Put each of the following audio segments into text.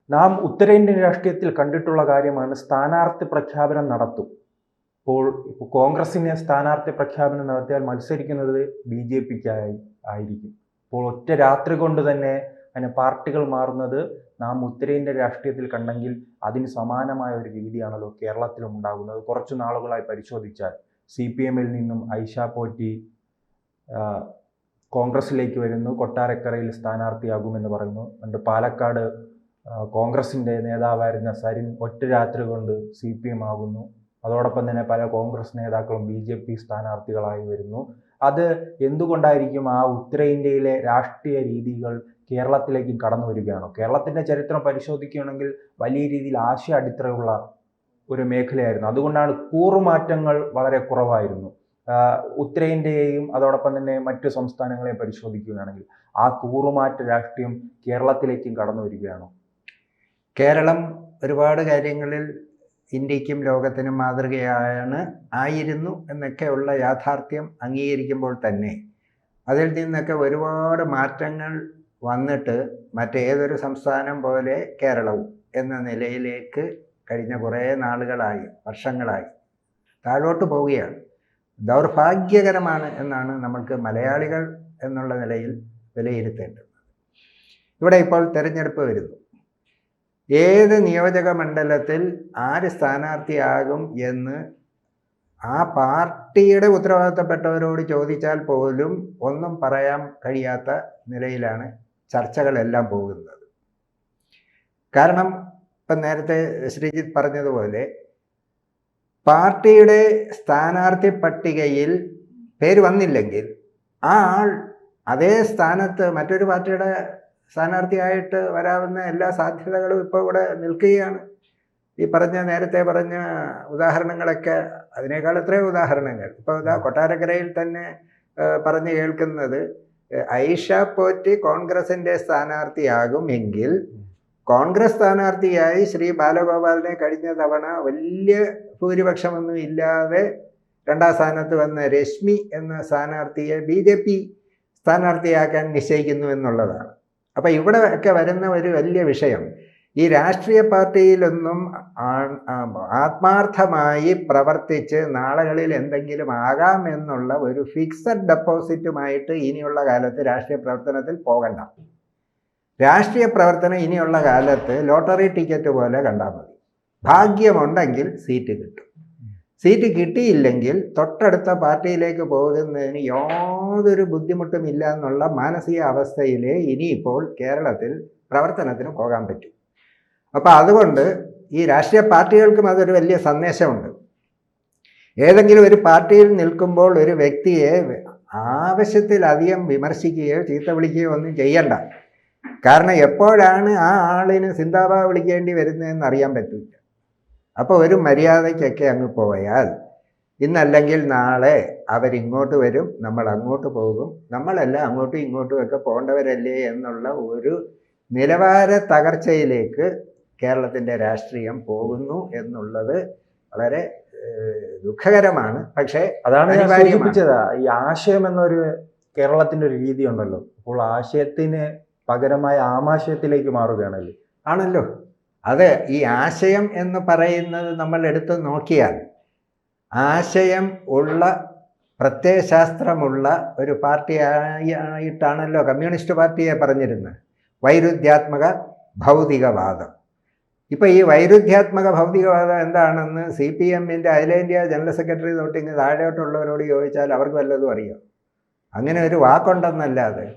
നാം ഉത്തരേന്ത്യൻ രാഷ്ട്രീയത്തിൽ കണ്ടിട്ടുള്ള കാര്യമാണ് സ്ഥാനാർത്ഥി പ്രഖ്യാപനം നടത്തും. ഇപ്പോൾ കോൺഗ്രസിന് സ്ഥാനാർത്ഥി പ്രഖ്യാപനം നടത്തിയാൽ മത്സരിക്കുന്നത് BJPക്ക് ആയിരിക്കും. ഇപ്പോൾ ഒറ്റ രാത്രി കൊണ്ട് തന്നെ അങ്ങനെ പാർട്ടികൾ മാറുന്നത് നാം ഉത്തരേന്ത്യൻ രാഷ്ട്രീയത്തിൽ കണ്ടെങ്കിൽ അതിന് സമാനമായ ഒരു രീതിയാണല്ലോ കേരളത്തിലും ഉണ്ടാകുന്നത്. കുറച്ചു നാളുകളായി പരിശോധിച്ചാൽ CPM-ൽ നിന്നും ഐഷ പോറ്റി കോൺഗ്രസിലേക്ക് വരുന്നു, കൊട്ടാരക്കരയിൽ സ്ഥാനാർത്ഥിയാകുമെന്ന് പറയുന്നു. പണ്ട് പാലക്കാട് കോൺഗ്രസിൻ്റെ നേതാവായിരുന്ന സരിൻ ഒറ്റ രാത്രി കൊണ്ട് CPM ആകുന്നു. അതോടൊപ്പം തന്നെ പല കോൺഗ്രസ് നേതാക്കളും BJP സ്ഥാനാർത്ഥികളായി വരുന്നു. അത് എന്തുകൊണ്ടായിരിക്കും? ആ ഉത്തരേന്ത്യയിലെ രാഷ്ട്രീയ രീതികൾ കേരളത്തിലേക്കും കടന്നു വരികയാണോ? കേരളത്തിൻ്റെ ചരിത്രം പരിശോധിക്കുകയാണെങ്കിൽ വലിയ രീതിയിൽ ആശയ അടിത്തറയുള്ള ഒരു മേഖലയായിരുന്നു. അതുകൊണ്ടാണ് കൂറുമാറ്റങ്ങൾ വളരെ കുറവായിരുന്നു. ഉത്തരേന്ത്യയെയും അതോടൊപ്പം തന്നെ മറ്റു സംസ്ഥാനങ്ങളെയും പരിശോധിക്കുകയാണെങ്കിൽ ആ കൂറുമാറ്റ രാഷ്ട്രീയം കേരളത്തിലേക്കും കടന്നു വരികയാണോ? കേരളം ഒരുപാട് കാര്യങ്ങളിൽ ഇന്ത്യക്കും ലോകത്തിനും ആയിരുന്നു എന്നൊക്കെയുള്ള യാഥാർത്ഥ്യം അംഗീകരിക്കുമ്പോൾ തന്നെ അതിൽ നിന്നൊക്കെ ഒരുപാട് മാറ്റങ്ങൾ വന്നിട്ട് മറ്റേതൊരു സംസ്ഥാനം പോലെ കേരളവും എന്ന നിലയിലേക്ക് കഴിഞ്ഞ കുറേ നാളുകളായി, വർഷങ്ങളായി താഴോട്ട് പോവുകയാണ്. ദൗർഭാഗ്യകരമാണ് എന്നാണ് നമ്മൾക്ക് മലയാളികൾ എന്നുള്ള നിലയിൽ വിലയിരുത്തേണ്ടത്. ഇവിടെ ഇപ്പോൾ തെരഞ്ഞെടുപ്പ് വരുന്നു. ഏത് നിയോജക മണ്ഡലത്തിൽ ആര് സ്ഥാനാർത്ഥിയാകും എന്ന് ആ പാർട്ടിയുടെ ഉത്തരവാദിത്തപ്പെട്ടവരോട് ചോദിച്ചാൽ പോലും ഒന്നും പറയാൻ കഴിയാത്ത നിലയിലാണ് ചർച്ചകളെല്ലാം പോകുന്നത്. കാരണം ഇപ്പം നേരത്തെ ശ്രീജിത്ത് പറഞ്ഞതുപോലെ പാർട്ടിയുടെ സ്ഥാനാർത്ഥി പട്ടികയിൽ പേര് വന്നില്ലെങ്കിൽ ആ ആൾ അതേ സ്ഥാനത്ത് മറ്റൊരു പാർട്ടിയുടെ സ്ഥാനാർത്ഥിയായിട്ട് വരാവുന്ന എല്ലാ സാധ്യതകളും ഇപ്പോൾ ഇവിടെ നിൽക്കുകയാണ്. ഈ നേരത്തെ പറഞ്ഞ ഉദാഹരണങ്ങളൊക്കെ, അതിനേക്കാൾ എത്രയോ ഉദാഹരണങ്ങൾ ഇപ്പോൾ കൊട്ടാരക്കരയിൽ തന്നെ പറഞ്ഞു കേൾക്കുന്നത്, ഐഷ പോറ്റി കോൺഗ്രസിൻ്റെ സ്ഥാനാർത്ഥിയാകും എങ്കിൽ കോൺഗ്രസ് സ്ഥാനാർത്ഥിയായി ശ്രീ ബാലഗോപാലിനെ കഴിഞ്ഞ തവണ വലിയ ഭൂരിപക്ഷമൊന്നും ഇല്ലാതെ രണ്ടാം സ്ഥാനത്ത് വന്ന രശ്മി എന്ന സ്ഥാനാർത്ഥിയെ BJP സ്ഥാനാർത്ഥിയാക്കാൻ നിശ്ചയിക്കുന്നു എന്നുള്ളതാണ്. അപ്പം ഇവിടെ ഒക്കെ വരുന്ന ഒരു വലിയ വിഷയം, ഈ രാഷ്ട്രീയ പാർട്ടിയിലൊന്നും ആത്മാർത്ഥമായി പ്രവർത്തിച്ച് നാളുകളിൽ എന്തെങ്കിലും ആകാം എന്നുള്ള ഒരു ഫിക്സഡ് ഡെപ്പോസിറ്റുമായിട്ട് ഇനിയുള്ള കാലത്ത് രാഷ്ട്രീയ പ്രവർത്തനത്തിൽ പോകണ്ട. രാഷ്ട്രീയ പ്രവർത്തനം ഇനിയുള്ള കാലത്ത് ലോട്ടറി ടിക്കറ്റ് പോലെ കണ്ടാൽ മതി. ഭാഗ്യമുണ്ടെങ്കിൽ സീറ്റ് കിട്ടും, സീറ്റ് കിട്ടിയില്ലെങ്കിൽ തൊട്ടടുത്ത പാർട്ടിയിലേക്ക് പോകുന്നതിന് യാതൊരു ബുദ്ധിമുട്ടും ഇല്ല എന്നുള്ള മാനസിക അവസ്ഥയിലേ ഇനിയിപ്പോൾ കേരളത്തിൽ പ്രവർത്തനത്തിന് പോകാൻ പറ്റും. അപ്പോൾ അതുകൊണ്ട് ഈ രാഷ്ട്രീയ പാർട്ടികൾക്കും അതൊരു വലിയ സന്ദേശമുണ്ട്. ഏതെങ്കിലും ഒരു പാർട്ടിയിൽ നിൽക്കുമ്പോൾ ഒരു വ്യക്തിയെ ആവശ്യത്തിലധികം വിമർശിക്കുകയോ ചീത്ത വിളിക്കുകയോ ഒന്നും ചെയ്യണ്ട. കാരണം എപ്പോഴാണ് ആ ആളിന് സിന്താബ വിളിക്കേണ്ടി വരുന്നതെന്ന് അറിയാൻ പറ്റില്ല. അപ്പോൾ ഒരു മര്യാദയ്ക്കൊക്കെ അങ്ങ് പോയാൽ ഇന്നല്ലെങ്കിൽ നാളെ അവരിങ്ങോട്ട് വരും, നമ്മൾ അങ്ങോട്ട് പോകും, നമ്മളെല്ലാം അങ്ങോട്ടും ഇങ്ങോട്ടും ഒക്കെ പോകേണ്ടവരല്ലേ എന്നുള്ള ഒരു നിലവാര തകർച്ചയിലേക്ക് കേരളത്തിൻ്റെ രാഷ്ട്രീയം പോകുന്നു എന്നുള്ളത് വളരെ ദുഃഖകരമാണ്. പക്ഷേ അതാണ് ഞാൻ സൂചിപ്പിച്ചത്. ഈ ആശയം എന്നൊരു കേരളത്തിൻ്റെ ഒരു രീതി ഉണ്ടല്ലോ, അപ്പോൾ ആശയത്തിന് പകരമായ ആമാശയത്തിലേക്ക് മാറുകയാണല്ലോ. ആണല്ലോ. അതെ, ഈ ആശയം എന്ന് പറയുന്നത് നമ്മൾ എടുത്ത് നോക്കിയാൽ ആശയം ഉള്ള പ്രത്യയശാസ്ത്രമുള്ള ഒരു പാർട്ടിയായിട്ടാണല്ലോ കമ്മ്യൂണിസ്റ്റ് പാർട്ടിയെ പറഞ്ഞിരുന്നത്. വൈരുദ്ധ്യാത്മക ഭൗതികവാദം. ഇപ്പോൾ ഈ വൈരുദ്ധ്യാത്മക ഭൗതികവാദം എന്താണെന്ന് CPM-ൻ്റെ അഖിലേന്ത്യാ ജനറൽ സെക്രട്ടറി തൊട്ടിങ്ങ് താഴോട്ടുള്ളവരോട് ചോദിച്ചാൽ അവർക്ക് വല്ലതും അറിയാം. അങ്ങനെ ഒരു വാക്കുണ്ടെന്നല്ലാതെ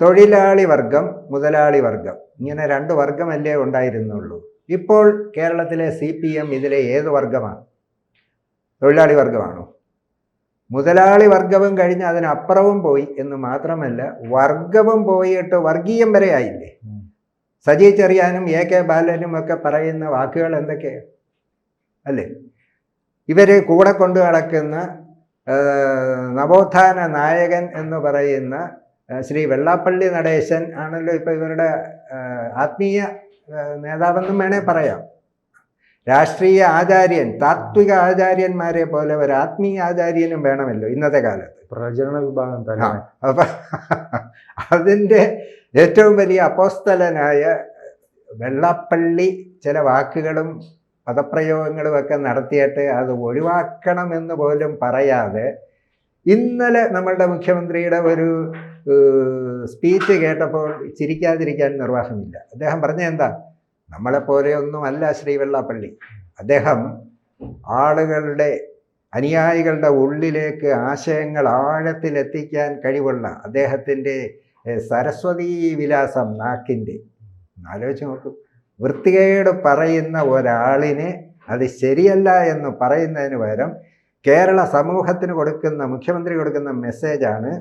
തൊഴിലാളി വർഗം, മുതലാളി വർഗം, ഇങ്ങനെ രണ്ട് വർഗമല്ലേ ഉണ്ടായിരുന്നുള്ളൂ. ഇപ്പോൾ കേരളത്തിലെ CPM ഇതിലെ ഏത് വർഗമാണ്? തൊഴിലാളി വർഗമാണോ? മുതലാളി വർഗവും കഴിഞ്ഞ് അതിനപ്പുറവും പോയി എന്ന് മാത്രമല്ല, വർഗവും പോയിട്ട് വർഗീയം വരെ ആയില്ലേ. സജി ചെറിയാനും AK ബാലനും ഒക്കെ പറയുന്ന വാക്കുകൾ എന്തൊക്കെയാണ് അല്ലേ? ഇവർ കൂടെ കൊണ്ടു നടക്കുന്ന നവോത്ഥാന നായകൻ എന്ന് പറയുന്ന ശ്രീ വെള്ളാപ്പള്ളി നടേശൻ ആണല്ലോ ഇപ്പോൾ ഇവരുടെ ആത്മീയ നേതാവെന്നും വേണേൽ പറയാം. രാഷ്ട്രീയ ആചാര്യൻ, താത്വിക ആചാര്യന്മാരെ പോലെ ഒരു ആത്മീയ ആചാര്യനും വേണമല്ലോ ഇന്നത്തെ കാലത്ത്. പ്രചരണ വിഭാഗം തന്നെ. അപ്പം അതിൻ്റെ ഏറ്റവും വലിയ അപ്പോസ്തലനായ വെള്ളാപ്പള്ളി ചില വാക്കുകളും പദപ്രയോഗങ്ങളും ഒക്കെ നടത്തിയിട്ട് അത് ഒഴിവാക്കണമെന്ന് പോലും പറയാതെ ഇന്നലെ നമ്മളുടെ മുഖ്യമന്ത്രിയുടെ ഒരു സ്പീച്ച് കേട്ടപ്പോൾ ചിരിക്കാതിരിക്കാൻ നിർവാഹമില്ല. അദ്ദേഹം പറഞ്ഞ എന്താ, നമ്മളെപ്പോലെയൊന്നുമല്ല ശ്രീ വെള്ളാപ്പള്ളി. അദ്ദേഹം ആളുകളുടെ അനുയായികളുടെ ഉള്ളിലേക്ക് ആശയങ്ങൾ ആഴത്തിലെത്തിക്കാൻ കഴിവുള്ള അദ്ദേഹത്തിൻ്റെ സരസ്വതീ വിലാസം നാക്കിൻ്റെ, ആലോചിച്ച് നോക്കും. വൃത്തികേട് പറയുന്ന ഒരാളിനെ അത് ശരിയല്ല എന്ന് പറയുന്നതിന് പകരം കേരള സമൂഹത്തിന് കൊടുക്കുന്ന, മുഖ്യമന്ത്രി കൊടുക്കുന്ന മെസ്സേജാണ്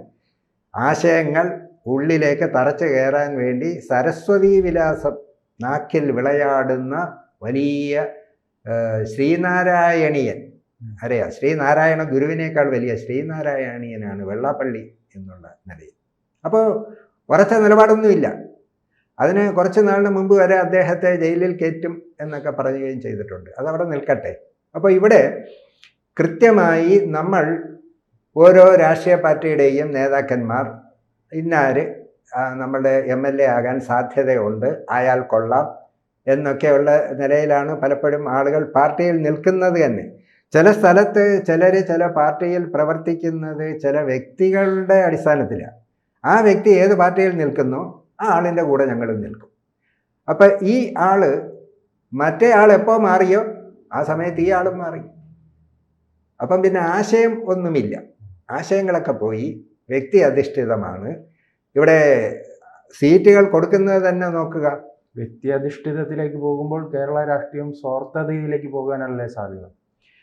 ആശയങ്ങൾ ഉള്ളിലേക്ക് തറച്ചു കയറാൻ വേണ്ടി സരസ്വതീ വിലാസം നാക്കിൽ വിളയാടുന്ന വലിയ ശ്രീനാരായണീയൻ. അറിയാം, ശ്രീനാരായണ ഗുരുവിനേക്കാൾ വലിയ ശ്രീനാരായണീയനാണ് വെള്ളാപ്പള്ളി എന്നുള്ള നിലയിൽ. അപ്പോൾ ഉറച്ച നിലപാടൊന്നുമില്ല. അതിന് കുറച്ച് നാളിന് മുമ്പ് വരെ അദ്ദേഹത്തെ ജയിലിൽ കയറ്റും എന്നൊക്കെ പറയുകയും ചെയ്തിട്ടുണ്ട്. അതവിടെ നിൽക്കട്ടെ. അപ്പോൾ ഇവിടെ കൃത്യമായി നമ്മൾ ഓരോ രാഷ്ട്രീയ പാർട്ടിയുടെയും നേതാക്കന്മാർ ഇന്നാര് നമ്മളുടെ MLA ആകാൻ സാധ്യതയുണ്ട്, അയാൾ കൊള്ളാം എന്നൊക്കെയുള്ള നിലയിലാണ് പലപ്പോഴും ആളുകൾ പാർട്ടിയിൽ നിൽക്കുന്നത് തന്നെ. ചില സ്ഥലത്ത് ചില പാർട്ടിയിൽ പ്രവർത്തിക്കുന്നത് ചില വ്യക്തികളുടെ അടിസ്ഥാനത്തിലാണ്. ആ വ്യക്തി ഏത് പാർട്ടിയിൽ നിൽക്കുന്നോ ആ ആളിൻ്റെ കൂടെ ഞങ്ങളും നിൽക്കും. അപ്പം ഈ ആള് മറ്റേ ആൾ എപ്പോൾ മാറിയോ ആ സമയത്ത് ഈ ആളും മാറി. അപ്പം പിന്നെ ആശയം ഒന്നുമില്ല, ആശയങ്ങളൊക്കെ പോയി, വ്യക്തി അധിഷ്ഠിതമാണ്. ഇവിടെ സീറ്റുകൾ കൊടുക്കുന്നത് തന്നെ നോക്കുക. വ്യക്തി അധിഷ്ഠിതത്തിലേക്ക് പോകുമ്പോൾ കേരള രാഷ്ട്രീയം സ്വാർത്ഥതയിലേക്ക് പോകാനല്ലേ സാധ്യത?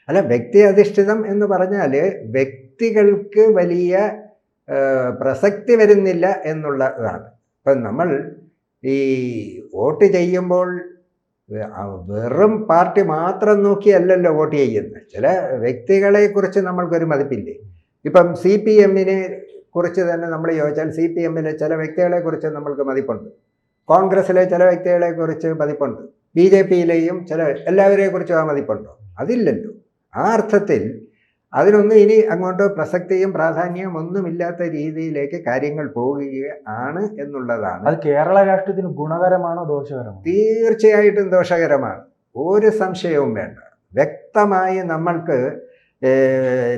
അല്ല, വ്യക്തി അധിഷ്ഠിതം എന്ന് പറഞ്ഞാൽ വ്യക്തികൾക്ക് വലിയ പ്രസക്തി വരുന്നില്ല എന്നുള്ളതാണ്. ഇപ്പം നമ്മൾ ഈ വോട്ട് ചെയ്യുമ്പോൾ വെറും പാർട്ടി മാത്രം നോക്കിയല്ലല്ലോ വോട്ട് ചെയ്യുന്നത്. ചില വ്യക്തികളെക്കുറിച്ച് നമ്മൾക്കൊരു മതിപ്പില്ലേ? ഇപ്പം CPM-നെ കുറിച്ച് തന്നെ നമ്മൾ ചോദിച്ചാൽ CPM-ലെ ചില വ്യക്തികളെക്കുറിച്ച് നമ്മൾക്ക് മതിപ്പുണ്ട്, കോൺഗ്രസ്സിലെ ചില വ്യക്തികളെക്കുറിച്ച് മതിപ്പുണ്ട്, BJP-യിലെയും ചില എല്ലാവരെക്കുറിച്ചും ആ മതിപ്പുണ്ടോ? അതില്ലല്ലോ. ആ അർത്ഥത്തിൽ അതിനൊന്നും ഇനി അങ്ങോട്ട് പ്രസക്തിയും പ്രാധാന്യവും ഒന്നുമില്ലാത്ത രീതിയിലേക്ക് കാര്യങ്ങൾ പോവുകയാണ് എന്നുള്ളതാണ്. അത് കേരള രാഷ്ട്രീയത്തിന് ഗുണകരമാണോ ദോഷകരമാണോ? തീർച്ചയായിട്ടും ദോഷകരമാണ്, ഒരു സംശയവും വേണ്ട. വ്യക്തമായി നമ്മൾക്ക്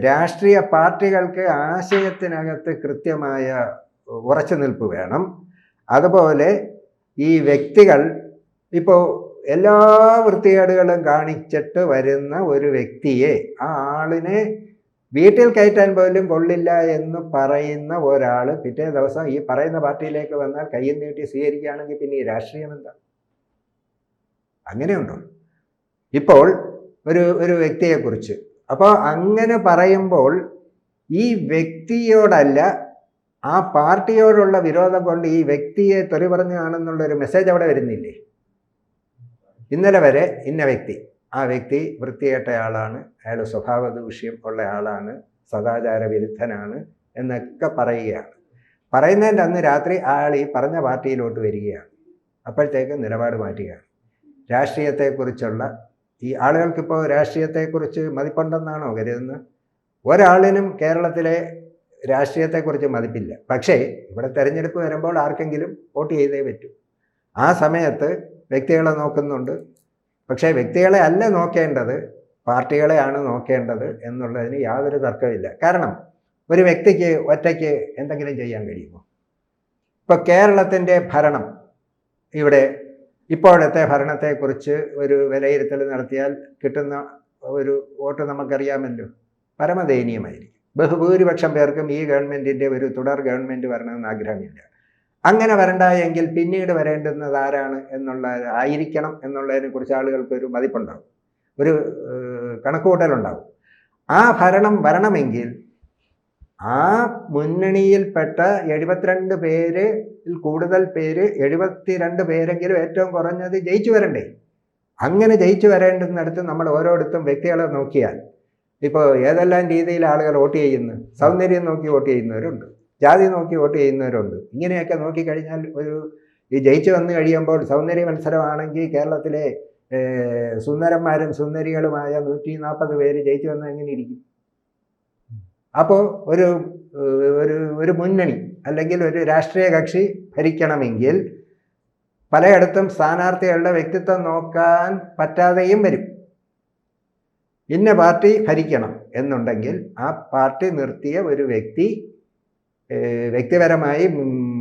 രാഷ്ട്രീയ പാർട്ടികൾക്ക് ആശയത്തിനകത്ത് കൃത്യമായ ഉറച്ചു നിൽപ്പ് വേണം. അതുപോലെ ഈ വ്യക്തികൾ ഇപ്പോൾ എല്ലാ വൃത്തികേടുകളും കാണിച്ചിട്ട് വരുന്ന ഒരു വ്യക്തിയെ, ആ ആളിനെ വീട്ടിൽ കയറ്റാൻ പോലും കൊള്ളില്ല എന്ന് പറയുന്ന ഒരാൾ പിറ്റേ ദിവസം ഈ പറയുന്ന പാർട്ടിയിലേക്ക് വന്നാൽ കയ്യിൽ നീട്ടി സ്വീകരിക്കുകയാണെങ്കിൽ പിന്നെ ഈ രാഷ്ട്രീയം എന്താ? അങ്ങനെയുണ്ടോ? ഇപ്പോൾ ഒരു വ്യക്തിയെക്കുറിച്ച്, അപ്പോൾ അങ്ങനെ പറയുമ്പോൾ ഈ വ്യക്തിയോടല്ല ആ പാർട്ടിയോടുള്ള വിരോധം കൊണ്ട് ഈ വ്യക്തിയെ തെറി പറഞ്ഞാണെന്നുള്ളൊരു മെസ്സേജ് അവിടെ വരുന്നില്ലേ? ഇന്നലെ വരെ ഇന്ന വ്യക്തി, ആ വ്യക്തി വൃത്തികെട്ടയാളാണ്, അയാൾ സ്വഭാവ ദൂഷ്യം ഉള്ള ആളാണ്, സദാചാര വിരുദ്ധനാണ് എന്നൊക്കെ പറയുകയാണ്. പറയുന്നതിൻ്റെ അന്ന് രാത്രി അയാൾ ഈ പറഞ്ഞ പാർട്ടിയിലോട്ട് വരികയാണ്. അപ്പോഴത്തേക്ക് നിലപാട് മാറ്റുകയാണ്. രാഷ്ട്രീയത്തെക്കുറിച്ചുള്ള ഈ ആളുകൾക്കിപ്പോൾ രാഷ്ട്രീയത്തെക്കുറിച്ച് മതിപ്പുണ്ടെന്നാണോ കരുതുന്നത്? ഒരാളിനും കേരളത്തിലെ രാഷ്ട്രീയത്തെക്കുറിച്ച് മതിപ്പില്ല. പക്ഷേ ഇവിടെ തെരഞ്ഞെടുപ്പ് വരുമ്പോൾ ആർക്കെങ്കിലും വോട്ട് ചെയ്തേ പറ്റൂ. ആ സമയത്ത് വ്യക്തികളെ നോക്കുന്നുണ്ട്. പക്ഷേ വ്യക്തികളെ അല്ല നോക്കേണ്ടത്, പാർട്ടികളെയാണ് നോക്കേണ്ടത് എന്നുള്ളതിന് യാതൊരു തർക്കമില്ല. കാരണം ഒരു വ്യക്തിക്ക് ഒറ്റയ്ക്ക് എന്തെങ്കിലും ചെയ്യാൻ കഴിയുമോ? ഇപ്പോൾ കേരളത്തിൻ്റെ ഭരണം, ഇവിടെ ഇപ്പോഴത്തെ ഭരണത്തെക്കുറിച്ച് ഒരു വിലയിരുത്തൽ നടത്തിയാൽ കിട്ടുന്ന ഒരു വോട്ട് നമുക്കറിയാമല്ലോ, പരമദയനീയമായിരിക്കും. ബഹുഭൂരിപക്ഷം പേർക്കും ഈ ഗവൺമെൻറ്റിൻ്റെ ഒരു തുടർ ഗവൺമെൻറ് വരണമെന്ന് ആഗ്രഹമില്ല. അങ്ങനെ വരണ്ട എങ്കിൽ പിന്നീട് വരേണ്ടുന്നത് ആരാണ് ആയിരിക്കണം എന്നുള്ളതിനെ കുറിച്ച് ആളുകൾക്കൊരു മതിപ്പുണ്ടാവും, ഒരു കണക്കുകൂട്ടലുണ്ടാവും. ആ ഭരണം വരണമെങ്കിൽ ആ മുന്നണിയിൽപ്പെട്ട 72 പേരിൽ കൂടുതൽ പേര്, 72 പേരെങ്കിലും ഏറ്റവും കുറഞ്ഞത് ജയിച്ചു വരണ്ടേ? അങ്ങനെ ജയിച്ചു വരേണ്ടുന്നിടത്ത് നമ്മൾ ഓരോരുത്തരും വ്യക്തികളെ നോക്കിയാൽ ഇപ്പോൾ ഏതെല്ലാം രീതിയിൽ ആളുകൾ വോട്ട് ചെയ്യുന്നു. സൗന്ദര്യം നോക്കി വോട്ട് ചെയ്യുന്നവരുണ്ട്, ജാതി നോക്കി വോട്ട് ചെയ്യുന്നവരുണ്ട്. ഇങ്ങനെയൊക്കെ നോക്കിക്കഴിഞ്ഞാൽ ഈ ജയിച്ചു വന്നു കഴിയുമ്പോൾ സൗന്ദര്യ മത്സരമാണെങ്കിൽ കേരളത്തിലെ സുന്ദരന്മാരും സുന്ദരികളുമായ 140 പേര് ജയിച്ചു വന്നാൽ എങ്ങനെ ഇരിക്കും? അപ്പോൾ ഒരു മുന്നണി അല്ലെങ്കിൽ ഒരു രാഷ്ട്രീയ കക്ഷി ഭരിക്കണമെങ്കിൽ പലയിടത്തും സ്ഥാനാർത്ഥികളുടെ വ്യക്തിത്വം നോക്കാൻ പറ്റാതെയും വരും. ഇന്ന പാർട്ടി ഭരിക്കണം എന്നുണ്ടെങ്കിൽ ആ പാർട്ടി നിർത്തിയ ഒരു വ്യക്തി വ്യക്തിപരമായി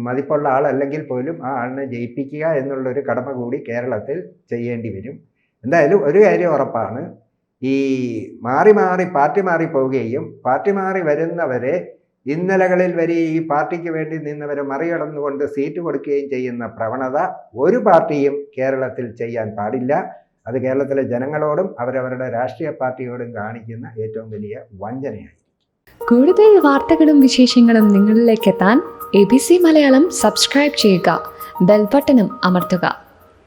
മതിപ്പുള്ള ആളല്ലെങ്കിൽ പോലും ആ ആളിനെ ജയിപ്പിക്കുക എന്നുള്ളൊരു കടമ കൂടി കേരളത്തിൽ ചെയ്യേണ്ടി വരും. എന്തായാലും ഒരു കാര്യം ഉറപ്പാണ്, ഈ മാറി മാറി പാർട്ടി മാറി പോവുകയും പാർട്ടി മാറി വരുന്നവരെ ഇന്നലകളിൽ വരെ ഈ പാർട്ടിക്ക് വേണ്ടി നിന്നവരെ മറികടന്നുകൊണ്ട് സീറ്റ് കൊടുക്കുകയും ചെയ്യുന്ന പ്രവണത ഒരു പാർട്ടിയും കേരളത്തിൽ ചെയ്യാൻ പാടില്ല. അത് കേരളത്തിലെ ജനങ്ങളോടും അവരവരുടെ രാഷ്ട്രീയ പാർട്ടിയോടും കാണിക്കുന്ന ഏറ്റവും വലിയ വഞ്ചനയാണ്. കൂടുതൽ വാർത്തകളും വിശേഷങ്ങളും നിങ്ങളിലേക്ക് എത്താൻ ABC മലയാളം സബ്സ്ക്രൈബ് ചെയ്യുക, ബെൽ ബട്ടണും അമർത്തുക.